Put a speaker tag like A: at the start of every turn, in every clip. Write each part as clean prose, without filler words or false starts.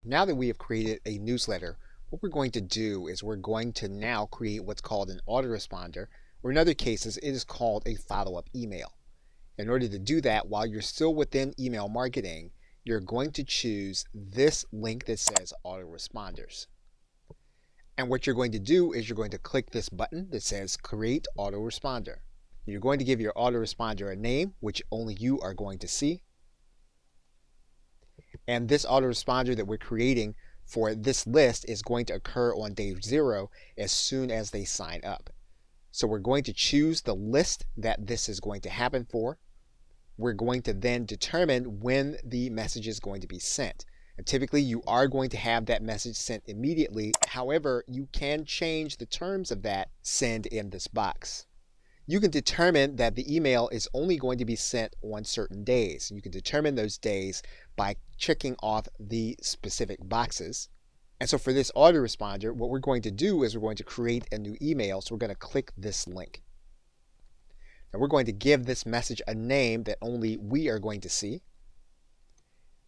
A: Now that we have created a newsletter, what we're going to do is we're going to now create what's called an autoresponder, or in other cases, it is called a follow-up email. In order to do that, while you're still within email marketing, you're going to choose this link that says autoresponders. And what you're going to do is you're going to click this button that says create autoresponder. You're going to give your autoresponder a name, which only you are going to see. And this autoresponder that we're creating for this list is going to occur on day 0 as soon as they sign up. So we're going to choose the list that this is going to happen for. We're going to then determine when the message is going to be sent. And typically you are going to have that message sent immediately. However, you can change the terms of that send in this box. You can determine that the email is only going to be sent on certain days. You can determine those days by checking off the specific boxes. And so for this autoresponder, what we're going to do is we're going to create a new email. So we're going to click this link. Now we're going to give this message a name that only we are going to see.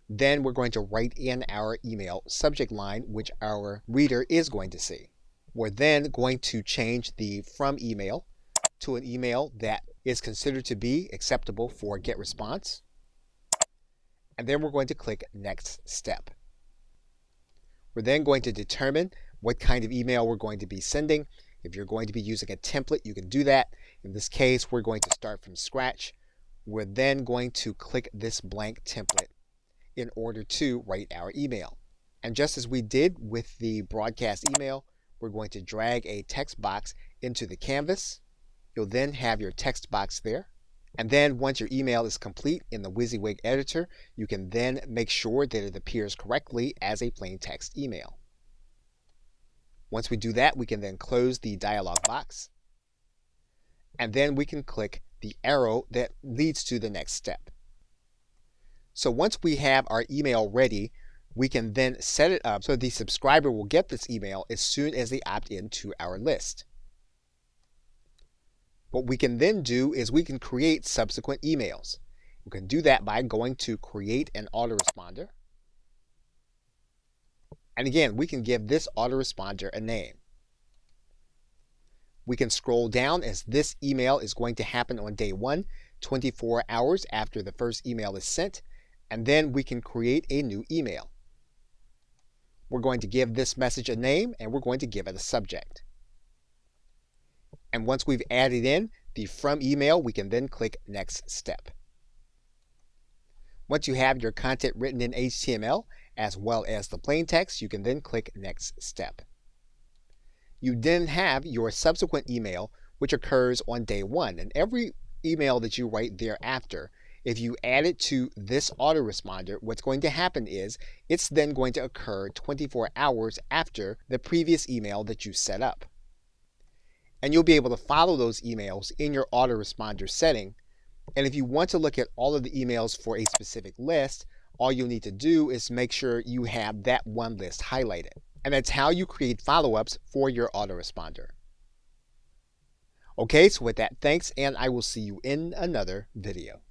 A: Then we're going to write in our email subject line, which our reader is going to see. We're then going to change the from email to an email that is considered to be acceptable for GetResponse. And then we're going to click Next Step. We're then going to determine what kind of email we're going to be sending. If you're going to be using a template, you can do that. In this case, we're going to start from scratch. We're then going to click this blank template in order to write our email. And just as we did with the broadcast email, we're going to drag a text box into the canvas. You'll then have your text box there. And then once your email is complete in the WYSIWYG editor, you can then make sure that it appears correctly as a plain text email. Once we do that, we can then close the dialog box. And then we can click the arrow that leads to the next step. So once we have our email ready, we can then set it up so the subscriber will get this email as soon as they opt into our list. What we can then do is we can create subsequent emails. We can do that by going to create an autoresponder. And again, we can give this autoresponder a name. We can scroll down as this email is going to happen on day 1, 24 hours after the first email is sent. And then we can create a new email. We're going to give this message a name and we're going to give it a subject. And once we've added in the from email, we can then click Next Step. Once you have your content written in HTML as well as the plain text, you can then click Next Step. You then have your subsequent email, which occurs on day 1. And every email that you write thereafter, if you add it to this autoresponder, what's going to happen is it's then going to occur 24 hours after the previous email that you set up. And you'll be able to follow those emails in your autoresponder setting. And if you want to look at all of the emails for a specific list, all you'll need to do is make sure you have that one list highlighted. And that's how you create follow-ups for your autoresponder. Okay, so with that, thanks, and I will see you in another video.